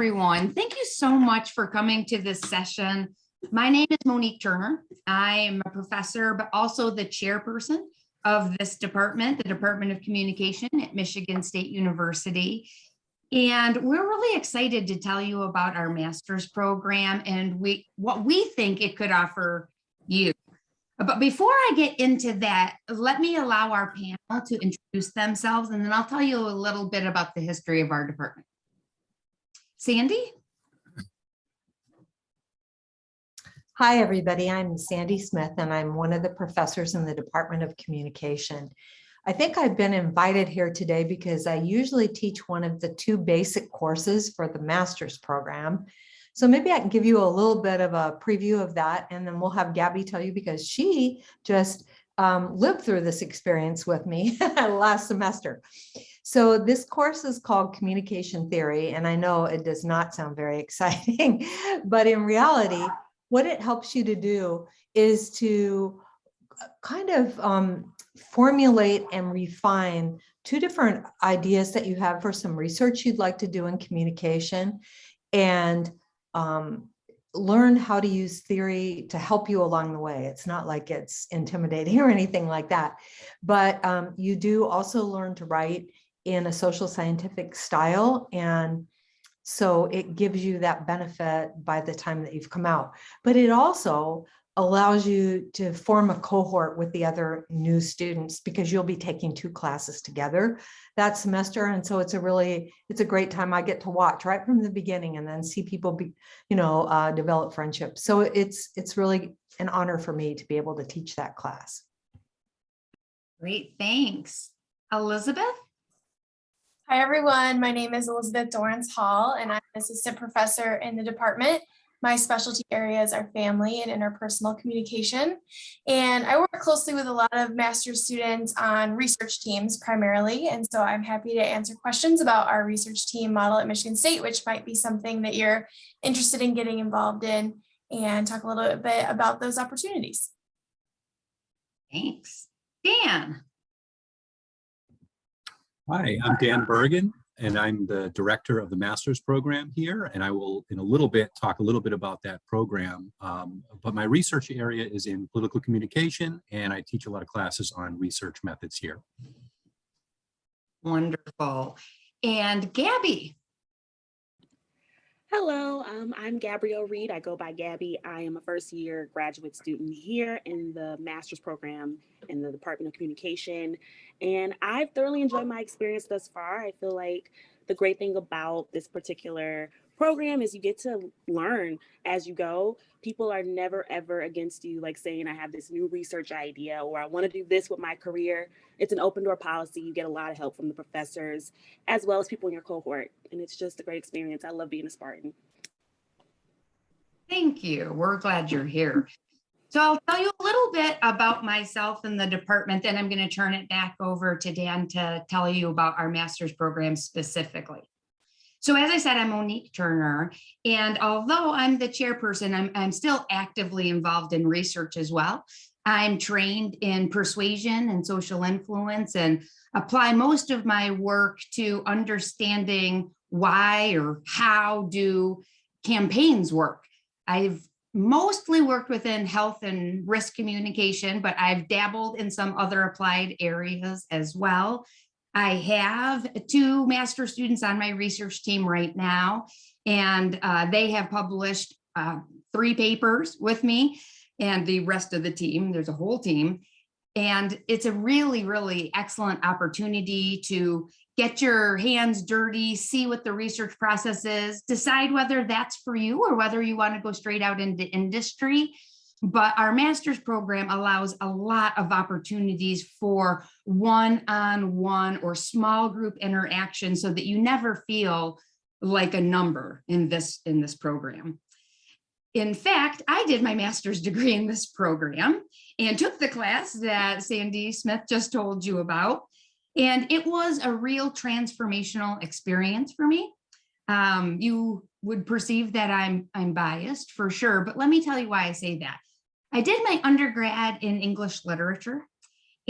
everyone. Thank you so much for coming to this session. My name is Monique Turner. I am a professor, but also the chairperson of this department, the Department of Communication at Michigan State University. And we're really excited to tell you about our master's program and what we think it could offer you. But before I get into that, let me allow our panel to introduce themselves, and then I'll tell you a little bit about the history of our department. Sandy? Hi, everybody. I'm Sandy Smith, and I'm one of the professors in the Department of Communication. I think I've been invited here today because I usually teach one of the two basic courses for the master's program. So maybe I can give you a little bit of a preview of that, and then we'll have Gabby tell you because she just lived through this experience with me last semester. So this course is called Communication Theory, and I know it does not sound very exciting, but in reality, what it helps you to do is to kind of formulate and refine two different ideas that you have for some research you'd like to do in communication, and learn how to use theory to help you along the way. It's not like it's intimidating or anything like that, but you do also learn to write in a social scientific style, and so it gives you that benefit by the time that you've come out. But it also allows you to form a cohort with the other new students because you'll be taking two classes together that semester. And so it's a great time. I get to watch right from the beginning and then see people develop friendships. So it's really an honor for me to be able to teach that class. Great, thanks. Elizabeth? Hi, everyone. My name is Elizabeth Dorrance Hall, and I'm an assistant professor in the department. My specialty areas are family and interpersonal communication. And I work closely with a lot of master's students on research teams primarily. And so I'm happy to answer questions about our research team model at Michigan State, which might be something that you're interested in getting involved in, and talk a little bit about those opportunities. Thanks. Dan? Hi, I'm Dan Bergen, and I'm the director of the master's program here, and I will in a little bit talk a little bit about that program. But my research area is in political communication, and I teach a lot of classes on research methods here. Wonderful. And Gabby? Hello, I'm Gabrielle Reed. I go by Gabby. I am a first-year graduate student here in the master's program in the Department of Communication, and I've thoroughly enjoyed my experience thus far. I feel like the great thing about this particular program is you get to learn as you go. People are never ever against you, like saying I have this new research idea or I want to do this with my career. It's an open door policy. You get a lot of help from the professors as well as people in your cohort, and it's just a great experience. I love being a Spartan. Thank you. We're glad you're here. So I'll tell you a little bit about myself and the department, then I'm going to turn it back over to Dan to tell you about our master's program specifically. So as I said, I'm Monique Turner, and although I'm the chairperson, I'm still actively involved in research as well. I'm trained in persuasion and social influence and apply most of my work to understanding why or how do campaigns work. I've mostly worked within health and risk communication, but I've dabbled in some other applied areas as well. I have two master students on my research team right now, and they have published 3 papers with me and the rest of the team. There's a whole team, and it's a really, really excellent opportunity to get your hands dirty, see what the research process is, decide whether that's for you or whether you want to go straight out into industry. But our master's program allows a lot of opportunities for one-on-one or small group interaction so that you never feel like a number in this program. In fact, I did my master's degree in this program and took the class that Sandy Smith just told you about. And it was a real transformational experience for me. You would perceive that I'm biased for sure, but let me tell you why I say that. I did my undergrad in English literature,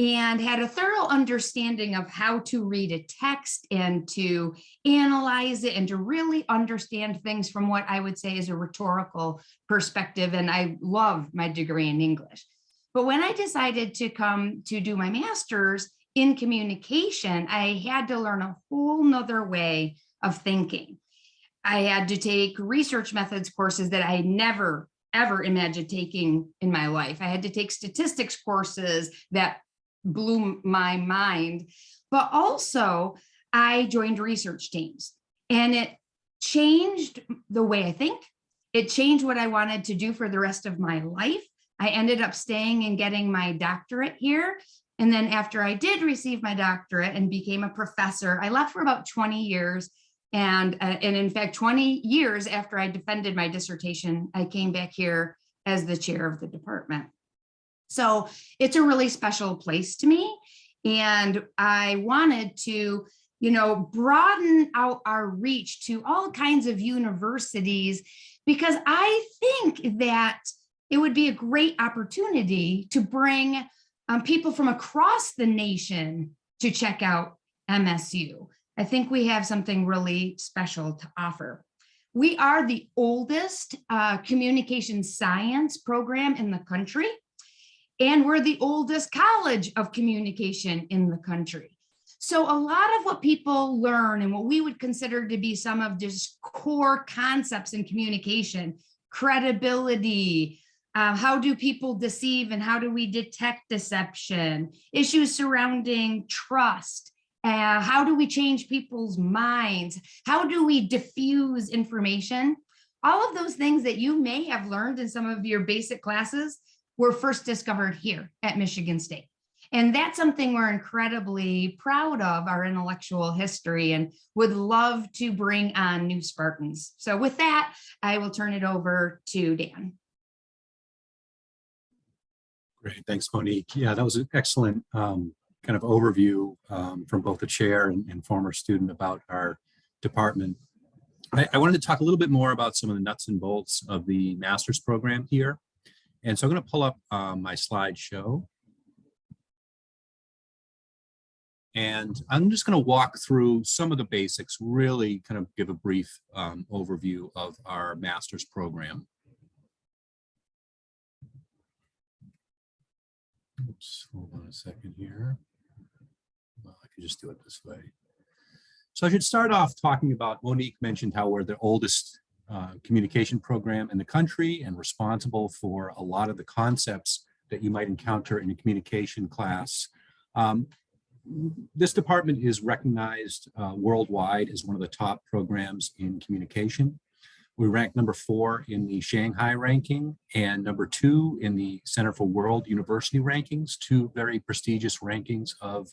and had a thorough understanding of how to read a text and to analyze it and to really understand things from what I would say is a rhetorical perspective. And I love my degree in English. But when I decided to come to do my master's in communication, I had to learn a whole nother way of thinking. I had to take research methods courses that I never, ever imagined taking in my life. I had to take statistics courses that blew my mind, but also I joined research teams, and it changed the way I think. It changed what I wanted to do for the rest of my life. I ended up staying and getting my doctorate here. And then after I did receive my doctorate and became a professor, I left for about 20 years. And in fact, 20 years after I defended my dissertation, I came back here as the chair of the department. So it's a really special place to me. And I wanted to, broaden out our reach to all kinds of universities, because I think that it would be a great opportunity to bring people from across the nation to check out MSU. I think we have something really special to offer. We are the oldest communication science program in the country, and we're the oldest college of communication in the country. So a lot of what people learn and what we would consider to be some of just core concepts in communication, credibility, how do people deceive and how do we detect deception, issues surrounding trust, how do we change people's minds, how do we diffuse information, all of those things that you may have learned in some of your basic classes were first discovered here at Michigan State. And that's something we're incredibly proud of, our intellectual history, and would love to bring on new Spartans. So with that, I will turn it over to Dan. Great, thanks, Monique. Yeah, that was an excellent kind of overview from both the chair and former student about our department. I wanted to talk a little bit more about some of the nuts and bolts of the master's program here. And so I'm going to pull up my slideshow. And I'm just going to walk through some of the basics, really kind of give a brief overview of our master's program. Oops, hold on a second here. Well, I could just do it this way. So I should start off talking about, Monique mentioned how we're the oldest communication program in the country and responsible for a lot of the concepts that you might encounter in a communication class. This department is recognized worldwide as one of the top programs in communication. We rank number 4 in the Shanghai ranking and number 2 in the Center for World University rankings, 2 very prestigious rankings of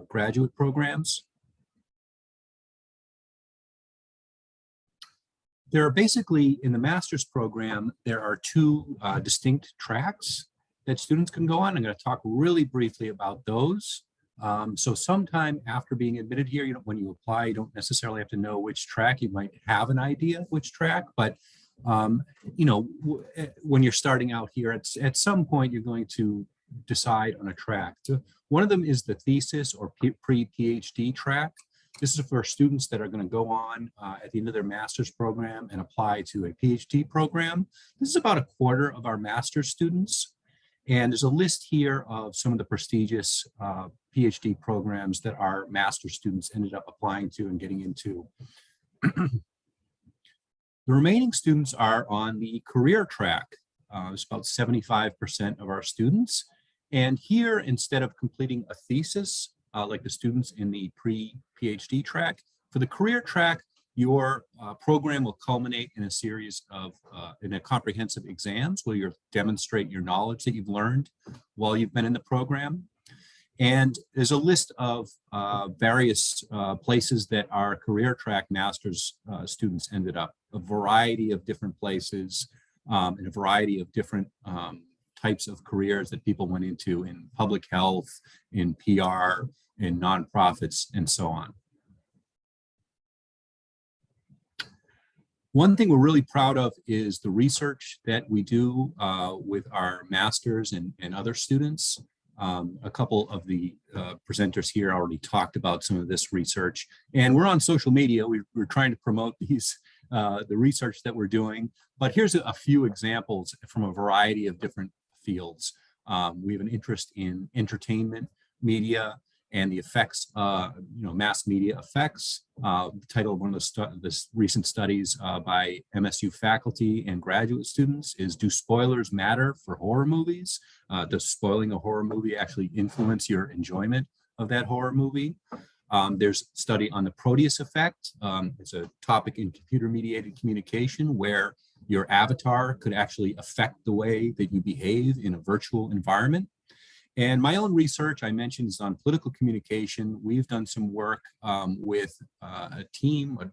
graduate programs. There are basically, in the master's program, there are 2 distinct tracks that students can go on. I'm going to talk really briefly about those. So sometime after being admitted here, when you apply, you don't necessarily have to know which track. You might have an idea of which track, but when you're starting out here, at some point, you're going to decide on a track. So one of them is the thesis or pre-PhD track. This is for students that are going to go on at the end of their master's program and apply to a PhD program. This is about a quarter of our master's students. And there's a list here of some of the prestigious PhD programs that our master's students ended up applying to and getting into. The remaining students are on the career track. It's about 75% of our students. And here, instead of completing a thesis, like the students in the pre-PhD track, for the career track, your program will culminate in a series of in a comprehensive exams where you demonstrate your knowledge that you've learned while you've been in the program. And there's a list of various places that our career track master's students ended up, a variety of different places and a variety of different types of careers that people went into in public health, in PR, in nonprofits, and so on. One thing we're really proud of is the research that we do with our masters and other students. A couple of the presenters here already talked about some of this research, and we're on social media. We're trying to promote these, the research that we're doing, but here's a few examples from a variety of different fields. We have an interest in entertainment media and the effects, mass media effects. The title of one of the recent studies by MSU faculty and graduate students is, "Do spoilers matter for horror movies? Does spoiling a horror movie actually influence your enjoyment of that horror movie?" There's a study on the Proteus effect. It's a topic in computer-mediated communication where your avatar could actually affect the way that you behave in a virtual environment. And my own research, I mentioned, is on political communication. We've done some work with a team,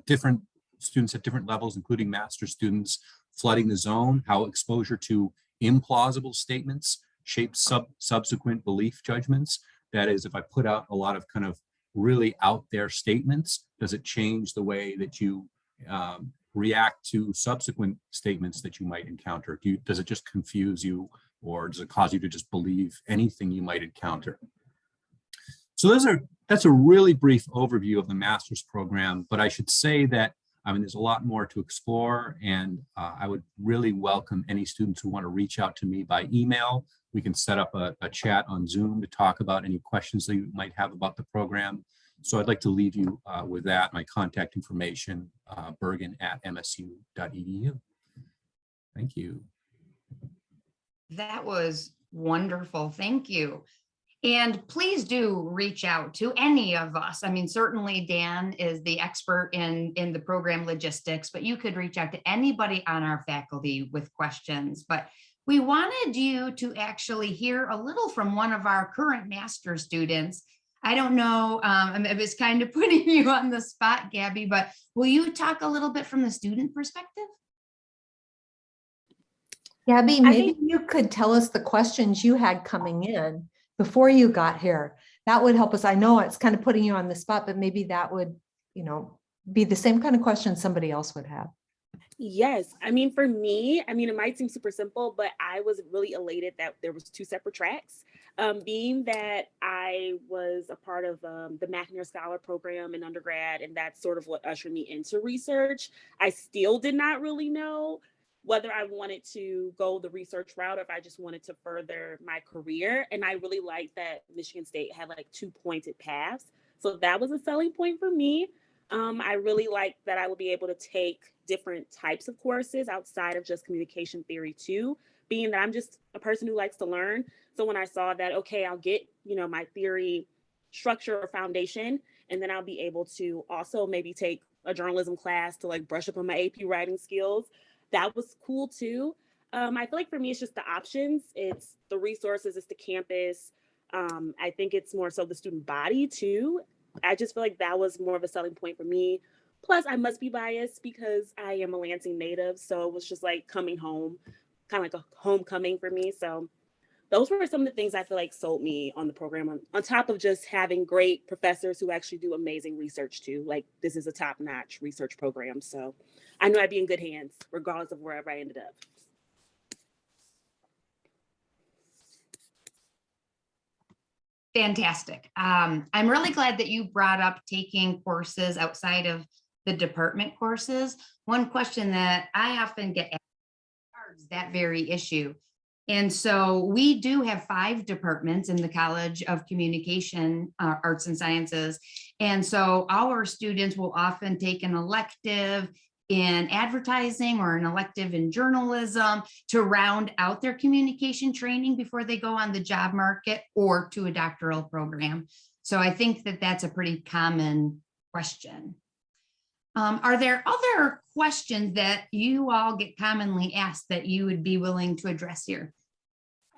different students at different levels, including master's students, flooding the zone, how exposure to implausible statements shapes subsequent belief judgments. That is, if I put out a lot of kind of really out there statements, does it change the way that you react to subsequent statements that you might encounter? Does it just confuse you, or does it cause you to just believe anything you might encounter? So that's a really brief overview of the master's program, but I should say that, there's a lot more to explore, and I would really welcome any students who want to reach out to me by email. We can set up a chat on Zoom to talk about any questions that you might have about the program. So I'd like to leave you with that, my contact information, bergen@msu.edu. Thank you. That was wonderful. Thank you. And please do reach out to any of us. Certainly Dan is the expert in the program logistics, but you could reach out to anybody on our faculty with questions. But we wanted you to actually hear a little from one of our current master students. I don't know, it was kind of putting you on the spot, Gabby, but will you talk a little bit from the student perspective? Gabby, maybe you could tell us the questions you had coming in before you got here. That would help us. I know it's kind of putting you on the spot, but maybe that would, be the same kind of question somebody else would have. Yes. For me, it might seem super simple, but I was really elated that there was 2 separate tracks. Being that I was a part of the McNair Scholar program in undergrad, and that's sort of what ushered me into research, I still did not really know whether I wanted to go the research route or if I just wanted to further my career. And I really liked that Michigan State had like 2 pointed paths. So that was a selling point for me. I really liked that I would be able to take different types of courses outside of just communication theory too, being that I'm just a person who likes to learn. So when I saw that, okay, I'll get, my theory structure or foundation, and then I'll be able to also maybe take a journalism class to like brush up on my AP writing skills. That was cool too. I feel like for me, it's just the options. It's the resources, it's the campus. I think it's more so the student body too. I just feel like that was more of a selling point for me. Plus, I must be biased because I am a Lansing native. So it was just like coming home, kind of like a homecoming for me. So those were some of the things I feel like sold me on the program, on top of just having great professors who actually do amazing research too. Like, this is a top-notch research program. So I knew I'd be in good hands regardless of wherever I ended up. Fantastic. I'm really glad that you brought up taking courses outside of the department courses. One question that I often get asked is that very issue. And so we do have 5 departments in the College of Communication, Arts and Sciences. And so our students will often take an elective in advertising or an elective in journalism to round out their communication training before they go on the job market or to a doctoral program. So I think that that's a pretty common question. Are there other questions that you all get commonly asked that you would be willing to address here?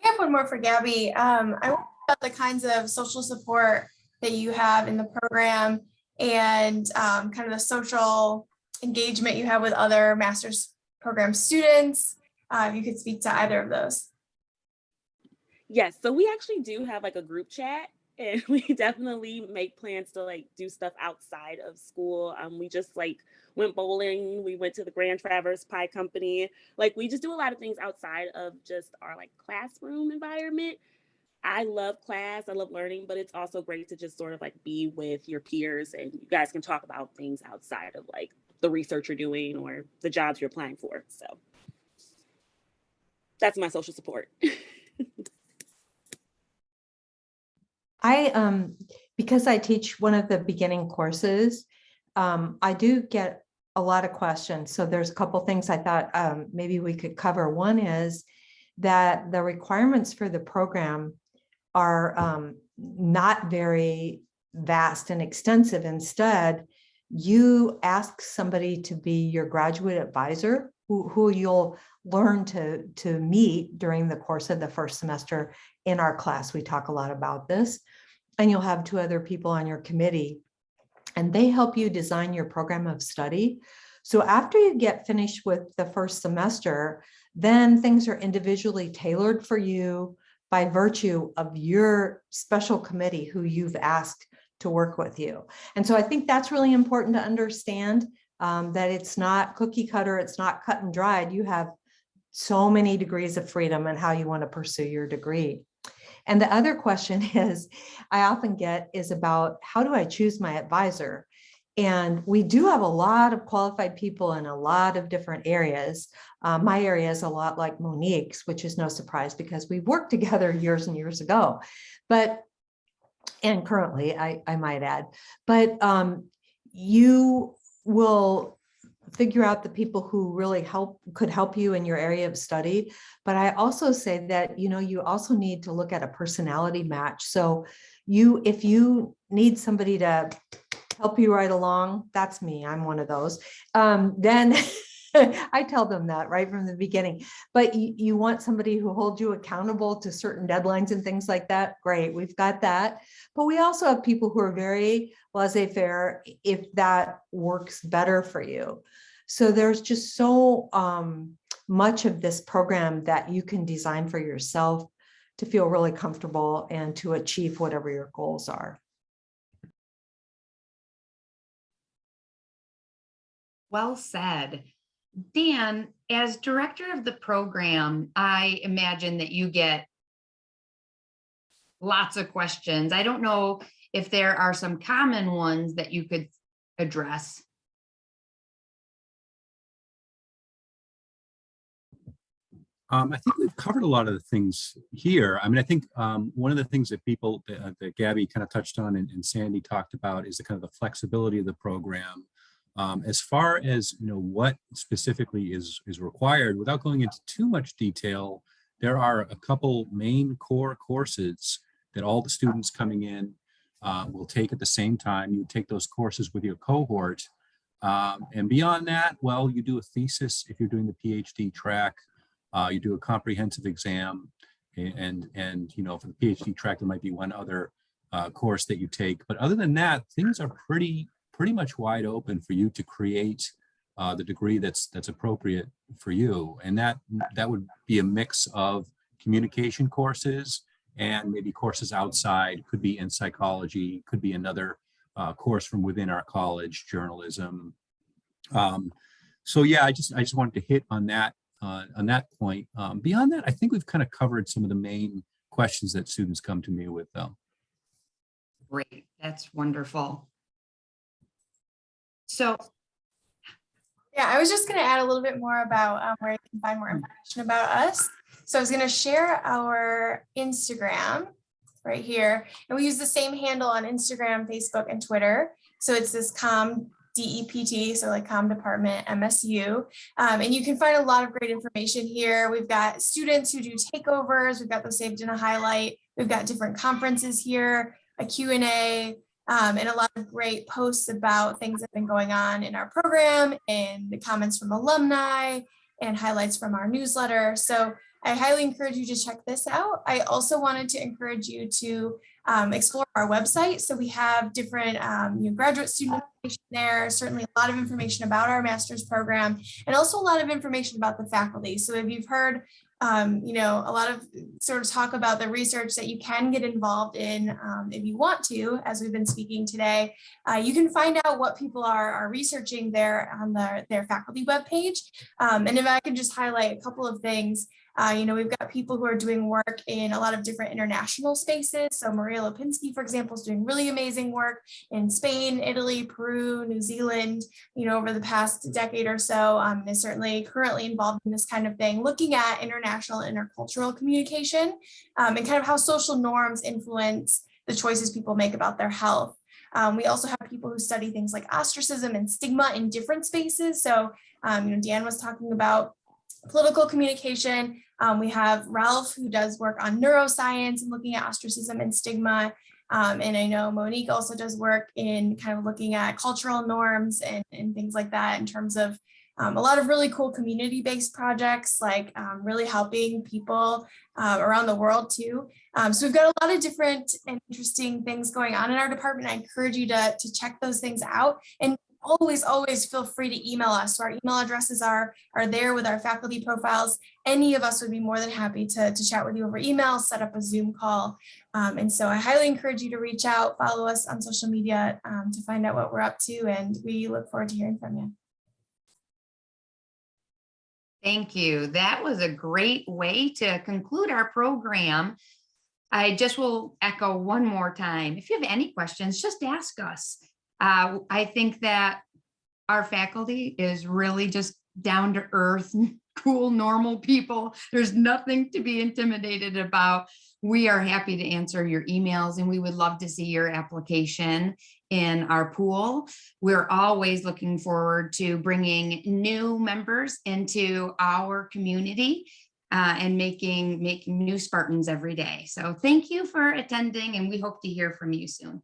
I have one more for Gabby. I want to know about the kinds of social support that you have in the program and kind of the social engagement you have with other master's program students. If you could speak to either of those. Yes, so we actually do have like a group chat and we definitely make plans to like do stuff outside of school. We just like went bowling. We went to the Grand Traverse Pie Company. Like we just do a lot of things outside of just our like classroom environment. I love class, I love learning, but it's also great to just sort of like be with your peers and you guys can talk about things outside of like the research you're doing or the jobs you're applying for. So that's my social support. Because I teach one of the beginning courses, I do get a lot of questions. So there's a couple things I thought maybe we could cover. One is that the requirements for the program are not very vast and extensive. Instead, you ask somebody to be your graduate advisor who you'll learn to meet during the course of the first semester. In our class, we talk a lot about this, and you'll have 2 other people on your committee, and they help you design your program of study. So after you get finished with the first semester, then things are individually tailored for you by virtue of your special committee who you've asked to work with you. And so I think that's really important to understand, that it's not cookie cutter, it's not cut and dried. You have so many degrees of freedom in how you want to pursue your degree. And the other question I often get is about how do I choose my advisor? And we do have a lot of qualified people in a lot of different areas. My area is a lot like Monique's, which is no surprise because we worked together years and years ago. And currently, I might add, but you will figure out the people who really could help you in your area of study. But I also say that, you also need to look at a personality match. So if you need somebody to help you right along, that's me, I'm one of those, then I tell them that right from the beginning. But you want somebody who holds you accountable to certain deadlines and things like that. Great, we've got that. But we also have people who are very laissez-faire if that works better for you. So there's just so much of this program that you can design for yourself to feel really comfortable and to achieve whatever your goals are. Well said. Dan, as director of the program, I imagine that you get lots of questions. I don't know if there are some common ones that you could address. I think we've covered a lot of the things here. I mean, I think one of the things that that Gabby kind of touched on and Sandy talked about is the kind of the flexibility of the program. As far as what specifically is required, without going into too much detail, there are a couple main core courses that all the students coming in will take at the same time. You take those courses with your cohort, and beyond that, well, you do a thesis if you're doing the PhD track. You do a comprehensive exam, and for the PhD track, there might be one other course that you take. But other than that, things are pretty much wide open for you to create the degree that's appropriate for you. And that would be a mix of communication courses and maybe courses outside, could be in psychology, could be another course from within our college, journalism. So yeah, I just wanted to hit on that point. Beyond that, I think we've kind of covered some of the main questions that students come to me with, though. Great, that's wonderful. So, yeah, I was just going to add a little bit more about where you can find more information about us. So I was going to share our Instagram right here, and we use the same handle on Instagram, Facebook, and Twitter. So it's this DEPT, so like Com Department, MSU. And you can find a lot of great information here. We've got students who do takeovers. We've got those saved in a highlight. We've got different conferences here, a Q&A, and a lot of great posts about things that have been going on in our program and the comments from alumni and highlights from our newsletter. So I highly encourage you to check this out. I also wanted to encourage you to explore our website. So we have different graduate student information there, certainly a lot of information about our master's program, and also a lot of information about the faculty. So if you've heard a lot of sort of talk about the research that you can get involved in if you want to, as we've been speaking today. You can find out what people are researching there on their faculty webpage. And if I can just highlight a couple of things, we've got people who are doing work in a lot of different international spaces. So Maria Lipinski, for example, is doing really amazing work in Spain, Italy, Peru, New Zealand, over the past decade or so, is certainly currently involved in this kind of thing, looking at international intercultural communication and kind of how social norms influence the choices people make about their health. We also have people who study things like ostracism and stigma in different spaces. So, Dan was talking about political communication. We have Ralph, who does work on neuroscience and looking at ostracism and stigma. And I know Monique also does work in kind of looking at cultural norms and things like that in terms of a lot of really cool community-based projects, like really helping people around the world too. So we've got a lot of different and interesting things going on in our department. I encourage you to check those things out. And always feel free to email us. So our email addresses are there with our faculty profiles. Any of us would be more than happy to chat with you over email, set up a Zoom call. And so I highly encourage you to reach out, follow us on social media to find out what we're up to. And we look forward to hearing from you. Thank you. That was a great way to conclude our program. I just will echo one more time. If you have any questions, just ask us. I think that our faculty is really just down to earth, cool, normal people. There's nothing to be intimidated about. We are happy to answer your emails, and we would love to see your application in our pool. We're always looking forward to bringing new members into our community and making new Spartans every day. So thank you for attending, and we hope to hear from you soon.